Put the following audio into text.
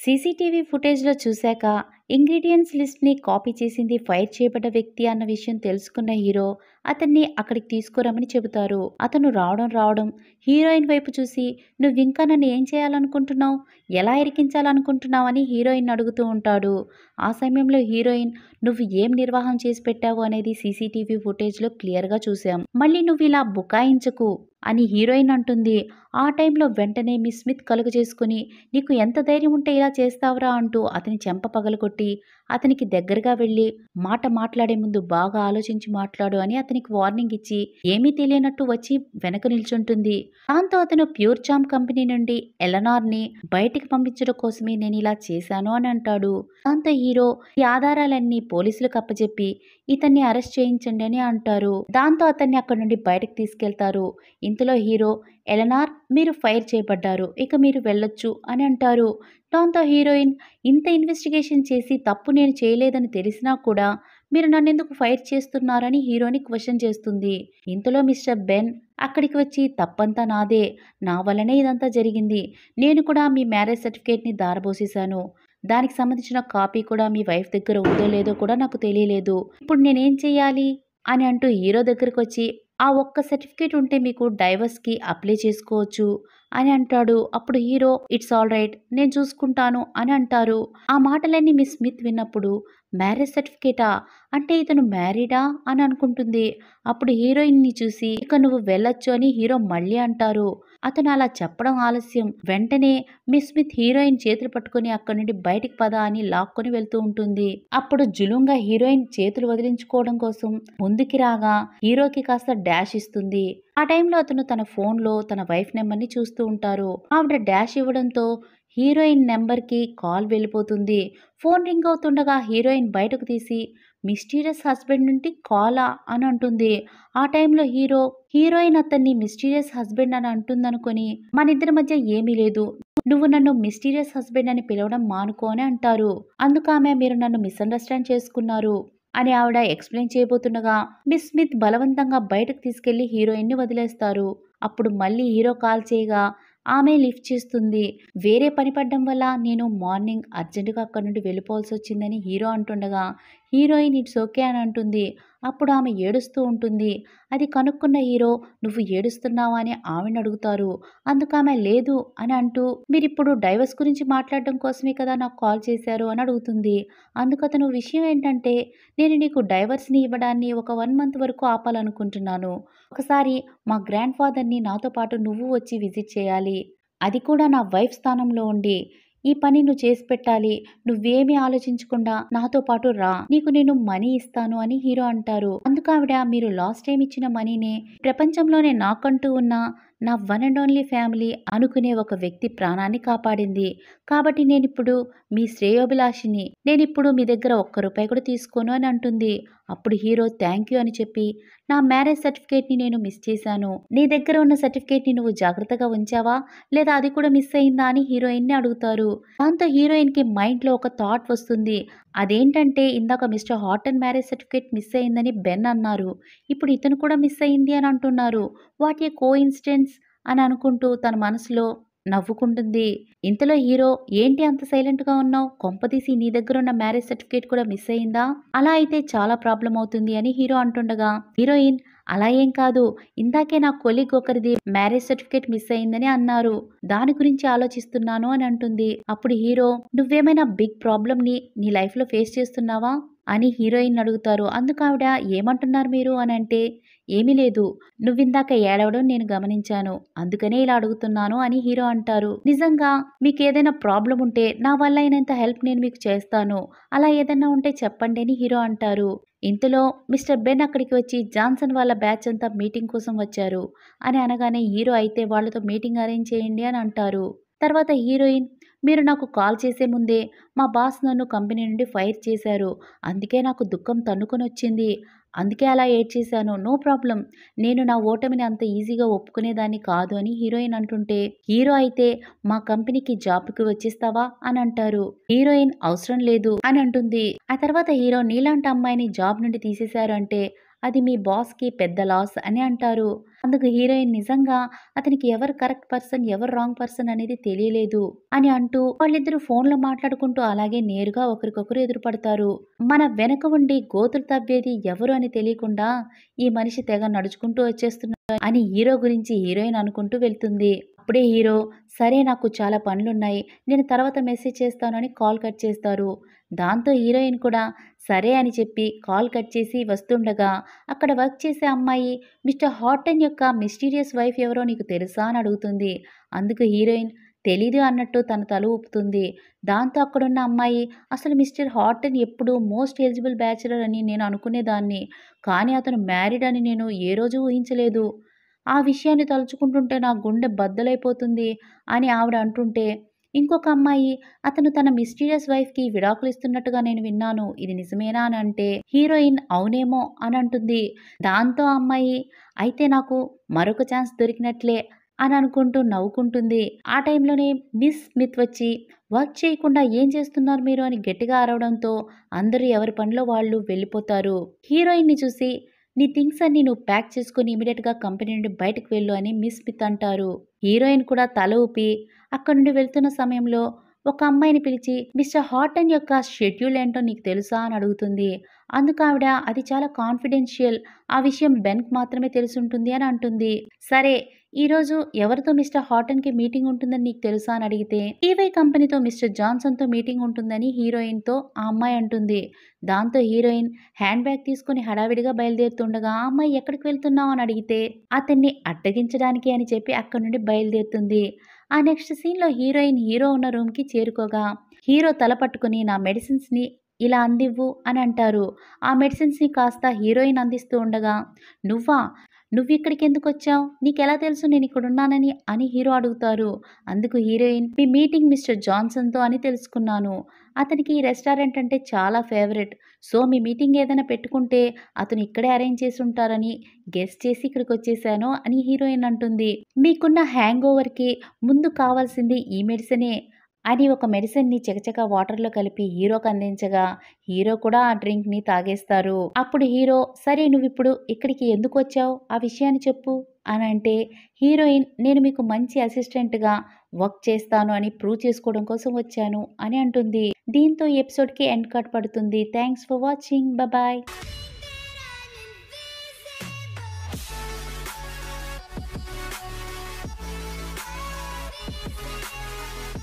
CCTV ఫుటేజ్‌లో చూశాక ingredients లిస్ట్‌ని copy చేసింది fire చేయబడ్డ వ్యక్తి అన్న విషయం తెలుసుకున్న హీరో అతన్ని అక్కడికి తీసుకురమ్మని చెబుతారు. అతను రావడం హీరోయిన్ వైపు చూసి "నువ్వింకా నన్ను ఏం చేయాలనుకుంటున్నావు? ఎలా ఇరికించాలనుకుంటున్నావు?" అని హీరోయిన్‌ని అడుగుతూ ఉంటాడు. ఆ సమయంలో హీరోయిన్ "నువ్వు ఏం నిర్వాహం చేసి పెట్టావు అనేది సీసీటీవీ ఫుటేజ్‌లో క్లియర్‌గా చూసాం. మళ్ళీ నువ్విలా బుకాయించకు" అని హీరోయిన్ అంటుంది. ఆ టైంలో వెంటనే మిస్ స్మిత్ కలుగజేసుకొని "నీకు ఎంత ధైర్యం ఉంటే ఇలా చేస్తావురా" అంటూ అతని చెంప పగలగొట్టి అతనికి దగ్గరగా వెళ్ళి మాట మాట్లాడే ముందు బాగా ఆలోచించి మాట్లాడు అని అతనికి వార్నింగ్ ఇచ్చి ఏమీ తెలియనట్టు వచ్చి వెనక నిల్చుంటుంది. దాంతో అతను ప్యూర్ చామ్ కంపెనీ నుండి ఎలనార్ని బయటికి పంపించడం కోసమే నేను ఇలా చేశాను అని అంటాడు. దాంతో హీరో ఈ ఆధారాలన్నీ పోలీసులకు అప్పచెప్పి ఇతన్ని అరెస్ట్ చేయించండి అని అంటారు. దాంతో అతన్ని అక్కడి నుండి బయటకు తీసుకెళ్తారు. ఇంతలో హీరో ఎలనార్ మీరు ఫైర్ చేయబడ్డారు, ఇక మీరు వెళ్ళొచ్చు అని అంటారు. దాంతో హీరోయిన్ ఇంత ఇన్వెస్టిగేషన్ చేసి తప్పు నేను చేయలేదని తెలిసినా కూడా మీరు నన్నెందుకు ఫైర్ చేస్తున్నారని హీరోని క్వశ్చన్ చేస్తుంది. ఇంతలో మిస్టర్ బెన్ అక్కడికి వచ్చి తప్పంతా నాదే, నా వల్లనే ఇదంతా జరిగింది, నేను కూడా మీ మ్యారేజ్ సర్టిఫికేట్ని దారబోసేశాను, దానికి సంబంధించిన కాపీ కూడా మీ వైఫ్ దగ్గర ఉందో లేదో కూడా నాకు తెలియలేదు, ఇప్పుడు నేనేం చెయ్యాలి అని అంటూ హీరో దగ్గరకు వచ్చి ఆ ఒక్క సర్టిఫికేట్ ఉంటే మీకు డైవర్స్కి అప్లై చేసుకోవచ్చు అని అంటాడు. అప్పుడు హీరో ఇట్స్ ఆల్ రైట్, నేను చూసుకుంటాను అని అంటారు. ఆ మాటలన్నీ మిస్ స్మిత్ విన్నప్పుడు మ్యారేజ్ సర్టిఫికేటా, అంటే ఇతను మ్యారీడా అని అనుకుంటుంది. అప్పుడు హీరోయిన్ని చూసి ఇక నువ్వు వెళ్ళొచ్చు అని హీరో మళ్ళీ అంటారు. అతను అలా చెప్పడం ఆలస్యం. వెంటనే మిస్ స్మిత్ హీరోయిన్ చేతులు పట్టుకుని అక్కడి నుండి బయటికి పద అని లాక్కొని వెళ్తూ ఉంటుంది. అప్పుడు జులుంగా హీరోయిన్ చేతులు వదిలించుకోవడం కోసం ముందుకి రాగా హీరోకి కాస్త డాష్ ఇస్తుంది. ఆ టైంలో అతను తన ఫోన్లో తన వైఫ్ నెంబర్ని చూస్తూ ఉంటారు. ఆవిడ డాష్ ఇవ్వడంతో హీరోయిన్ నెంబర్కి కాల్ వెళ్ళిపోతుంది. ఫోన్ రింగ్ అవుతుండగా హీరోయిన్ బయటకు తీసి మిస్టీరియస్ హస్బెండ్ నుండి కాలా అని అంటుంది. ఆ టైంలో హీరోయిన్ అతన్ని మిస్టీరియస్ హస్బెండ్ అని అంటుందనుకొని మనిద్దరి మధ్య ఏమీ లేదు, నువ్వు నన్ను మిస్టీరియస్ హస్బెండ్ అని పిలవడం మానుకో అని అంటారు. అందుకామె మీరు నన్ను మిస్అండర్స్టాండ్ చేసుకున్నారు అని ఆవిడ ఎక్స్ప్లెయిన్ చేయబోతుండగా మిస్ స్మిత్ బలవంతంగా బయటకు తీసుకెళ్లి హీరోయిన్ని వదిలేస్తారు. అప్పుడు మళ్ళీ హీరో కాల్ చేయగా ఆమె లిఫ్ట్ చేస్తుంది. వేరే పని పడ్డం వల్ల నేను మార్నింగ్ అర్జెంటుగా అక్కడి నుండి వెళ్ళిపోవాల్సి వచ్చిందని హీరో అంటుండగా హీరోయిన్ ఇట్స్ ఓకే అని అంటుంది. అప్పుడు ఆమె ఏడుస్తూ ఉంటుంది. అది కనుక్కున్న హీరో నువ్వు ఏడుస్తున్నావా అని ఆవిడని అడుగుతారు. అందుకామె లేదు అని అంటూ మీరిప్పుడు డైవర్స్ గురించి మాట్లాడడం కోసమే కదా నాకు కాల్ చేశారు అని అడుగుతుంది. అందుకతను విషయం ఏంటంటే నేను నీకు డైవర్స్ని ఇవ్వడాన్ని ఒక 1 మంత్ వరకు ఆపాలనుకుంటున్నాను. ఒకసారి మా గ్రాండ్ ఫాదర్ని నాతో పాటు నువ్వు వచ్చి విజిట్ చేయాలి, అది కూడా నా వైఫ్ స్థానంలో ఉండి ఈ పని నువ్వు చేసి పెట్టాలి, నువ్వేమీ ఆలోచించకుండా నాతో పాటు రా, నీకు నేను మనీ ఇస్తాను అని హీరో అంటారు. అందుకు ఆవిడ మీరు లాస్ట్ టైం ఇచ్చిన మనీనే ప్రపంచంలోనే నాకంటూ ఉన్న నా వన్ అండ్ ఓన్లీ ఫ్యామిలీ అనుకునే ఒక వ్యక్తి ప్రాణాన్ని కాపాడింది, కాబట్టి నేనిప్పుడు మీ శ్రేయోభిలాషిని, నేనిప్పుడు మీ దగ్గర ఒక్క రూపాయి కూడా తీసుకోను అని అంటుంది. అప్పుడు హీరో థ్యాంక్ యూ అని చెప్పి నా మ్యారేజ్ సర్టిఫికేట్ని నేను మిస్ చేశాను, నీ దగ్గర ఉన్న సర్టిఫికేట్ని నువ్వు జాగ్రత్తగా ఉంచావా లేదా అది కూడా మిస్ అయిందా అని హీరోయిన్ని అడుగుతారు. దాంతో హీరోయిన్కి మైండ్లో ఒక థాట్ వస్తుంది. అదేంటంటే ఇందాక mister Horton marriage certificate miss అయిందని బెన్ అన్నారు, ఇప్పుడు ఇతను కూడా మిస్ అయింది అని అంటున్నారు, వాట్ ఏ కో ఇన్సిడెన్స్ అని అనుకుంటూ తన మనసులో నవ్వుకుంటుంది. ఇంతలో హీరో ఏంటి అంత సైలెంట్గా ఉన్నావు, కొంపదీసి నీ దగ్గర ఉన్న మ్యారేజ్ సర్టిఫికేట్ కూడా మిస్ అయిందా, అలా అయితే చాలా ప్రాబ్లం అవుతుంది అని హీరో అంటుండగా హీరోయిన్ అలా ఏం కాదు, ఇందాకే నా కొలీగ్ ఒకరిది మ్యారేజ్ సర్టిఫికేట్ మిస్ అయిందని అన్నారు, దాని గురించి ఆలోచిస్తున్నాను అని అంటుంది. అప్పుడు హీరో నువ్వేమైనా బిగ్ ప్రాబ్లమ్ని నీ లైఫ్లో ఫేస్ చేస్తున్నావా అని హీరోయిన్ అడుగుతారు. అందుకు ఆవిడ ఏమంటున్నారు మీరు అని అంటే ఏమీ లేదు, నువ్విందాక ఏడవడం నేను గమనించాను, అందుకనే ఇలా అడుగుతున్నాను అని హీరో అంటారు. నిజంగా మీకు ఏదైనా ప్రాబ్లం ఉంటే నా వల్ల అయినంత హెల్ప్ నేను మీకు చేస్తాను, అలా ఏదైనా ఉంటే చెప్పండి అని హీరో అంటారు. ఇంతలో మిస్టర్ బెన్ అక్కడికి వచ్చి జాన్సన్ వాళ్ళ బ్యాచ్ అంతా మీటింగ్ కోసం వచ్చారు అని అనగానే హీరో అయితే వాళ్ళతో మీటింగ్ అరేంజ్ చేయండి అని అంటారు. తర్వాత హీరోయిన్ మీరు నాకు కాల్ చేసే ముందే మా బాస్ నన్ను కంపెనీ నుండి ఫైర్ చేశారు, అందుకే నాకు దుఃఖం తన్నుకొని వచ్చింది, అందుకే అలా ఏడ్చేశాను, నో ప్రాబ్లం, నేను నా ఓటమిని అంత ఈజీగా ఒప్పుకునేదాన్ని కాదు అని హీరోయిన్ అంటుంటే హీరో అయితే మా కంపెనీకి జాబ్కి వచ్చేస్తావా అని అంటారు. హీరోయిన్ అవసరం లేదు అని అంటుంది. ఆ తర్వాత హీరో నీలాంటి అమ్మాయిని జాబ్ నుండి తీసేశారు అంటే అది మీ బాస్‌కి పెద్ద లాస్ అని అంటారు. అందుకు హీరోయిన్ నిజంగా అతనికి ఎవరు కరెక్ట్ పర్సన్, ఎవరు రాంగ్ పర్సన్ అనేది తెలియలేదు అని అంటూ వాళ్ళిద్దరూ ఫోన్‌లో మాట్లాడుకుంటూ అలాగే నేరుగా ఒకరికొకరు ఎదురుపడతారు. మన వెనక ఉండి గోతులు తవ్వేది ఎవరు అని తెలియకుండా ఈ మనిషి తెగ నడుచుకుంటూ వచ్చేస్తున్నాడు అని హీరో గురించి హీరోయిన్ అనుకుంటూ వెళ్తుంది. అప్పుడే హీరో సరే నాకు చాలా పనులున్నాయి. నేను తర్వాత మెసేజ్ చేస్తాను అని కాల్ కట్ చేస్తారు. దాంతో హీరోయిన్ కూడా సరే అని చెప్పి కాల్ కట్ చేసి వస్తుండగా అక్కడ వర్క్ చేసే అమ్మాయి మిస్టర్ హాటన్ యొక్క మిస్టీరియస్ వైఫ్ ఎవరో నీకు తెలుసా అని అడుగుతుంది. అందుకు హీరోయిన్ తెలీదు అన్నట్టు తన తల ఊపుతుంది. దాంతో అక్కడున్న అమ్మాయి అసలు మిస్టర్ హాటన్ ఎప్పుడు మోస్ట్ ఎలిజిబుల్ బ్యాచిలర్ అని నేను అనుకునేదాన్ని. కానీ అతను మ్యారీడ్ అని నేను ఏ రోజు ఊహించలేదు. ఆ విషయాన్ని తలుచుకుంటుంటే నా గుండె బద్దలైపోతుంది అని ఆవిడ అంటుంటే, ఇంకొక అమ్మాయి అతను తన మిస్టీరియస్ వైఫ్‌కి విడాకులు ఇస్తున్నట్టుగా నేను విన్నాను. ఇది నిజమేనా అని అంటే, హీరోయిన్ అవునేమో అని అంటుంది. దాంతో ఆ అమ్మాయి అయితే నాకు మరొక ఛాన్స్ దొరికినట్లే అని అనుకుంటూ నవ్వుకుంటుంది. ఆ టైంలోనే మిస్ స్మిత్ వచ్చి వర్క్ చేయకుండా ఏం చేస్తున్నారు మీరు అని గట్టిగా అరవడంతో అందరూ ఎవరి పనిలో వాళ్ళు వెళ్ళిపోతారు. హీరోయిన్‌ని చూసి నీ థింగ్స్ అన్నీ నువ్వు ప్యాక్ చేసుకొని ఇమీడియట్‌గా కంపెనీ నుండి బయటకు వెళ్ళు అని మిస్ స్మిత్ అంటారు. హీరోయిన్ కూడా తల ఊపి అక్కడి నుండి వెళ్తున్న సమయంలో ఒక అమ్మాయిని పిలిచి మిస్టర్ హాటన్ యొక్క షెడ్యూల్ ఏంటో నీకు తెలుసా అని అడుగుతుంది. అందుకు ఆవిడ అది చాలా కాన్ఫిడెన్షియల్. ఆ విషయం బెన్‌కి మాత్రమే తెలిసుంటుంది అని అంటుంది. సరే ఈరోజు ఎవరితో మిస్టర్ హాటన్‌కి మీటింగ్ ఉంటుందని నీకు తెలుసా అని అడిగితే టీవై కంపెనీతో మిస్టర్ జాన్సన్‌తో మీటింగ్ ఉంటుందని హీరోయిన్‌తో ఆ అమ్మాయి అంటుంది. దాంతో హీరోయిన్ హ్యాండ్ బ్యాగ్ తీసుకుని హడావిడిగా బయలుదేరుతుండగా ఆ అమ్మాయి ఎక్కడికి వెళ్తున్నావు అని అడిగితే అతన్ని అడ్డగించడానికి అని చెప్పి అక్కడి నుండి బయలుదేరుతుంది. ఆ నెక్స్ట్ సీన్‌లో హీరోయిన్ హీరో ఉన్న రూమ్‌కి చేరుకోగా హీరో తల పట్టుకుని నా మెడిసిన్స్‌ని ఇలా అందివ్వు అని అంటారు. ఆ మెడిసిన్స్‌ని కాస్త హీరోయిన్ అందిస్తూ ఉండగా నువ్వా? నువ్విక్కడికి ఎందుకొచ్చావు? నీకెలా తెలుసు నేనిక్కడున్నానని అని హీరో అడుగుతారు. అందుకు హీరోయిన్ మీ మీటింగ్ మిస్టర్ జాన్సన్‌తో అని తెలుసుకున్నాను. అతనికి ఈ రెస్టారెంట్ అంటే చాలా ఫేవరెట్. సో మీ మీటింగ్ ఏదైనా పెట్టుకుంటే అతను ఇక్కడే అరేంజ్ చేసుంటారని గెస్ చేసి ఇక్కడికొచ్చేసాను అని హీరోయిన్ అంటుంది. మీకున్న హ్యాంగ్ ఓవర్‌కి ముందు కావాల్సింది ఈ మెడిసినే అని ఒక మెడిసిన్‌ని చకచకా వాటర్‌లో కలిపి హీరోకి అందించగా హీరో కూడా ఆ డ్రింక్‌ని తాగేస్తారు. అప్పుడు హీరో సరే నువ్విప్పుడు ఇక్కడికి ఎందుకొచ్చావు? ఆ విషయాన్ని చెప్పు అనంటే హీరోయిన్ నేను మీకు మంచి అసిస్టెంట్‌గా వర్క్ చేస్తాను అని ప్రూవ్ చేసుకోవడం కోసం వచ్చాను అని అంటుంది. దీంతో ఈ ఎపిసోడ్‌కి ఎండ్ కార్డ్ పడుతుంది. Thanks for watching. బాయ్.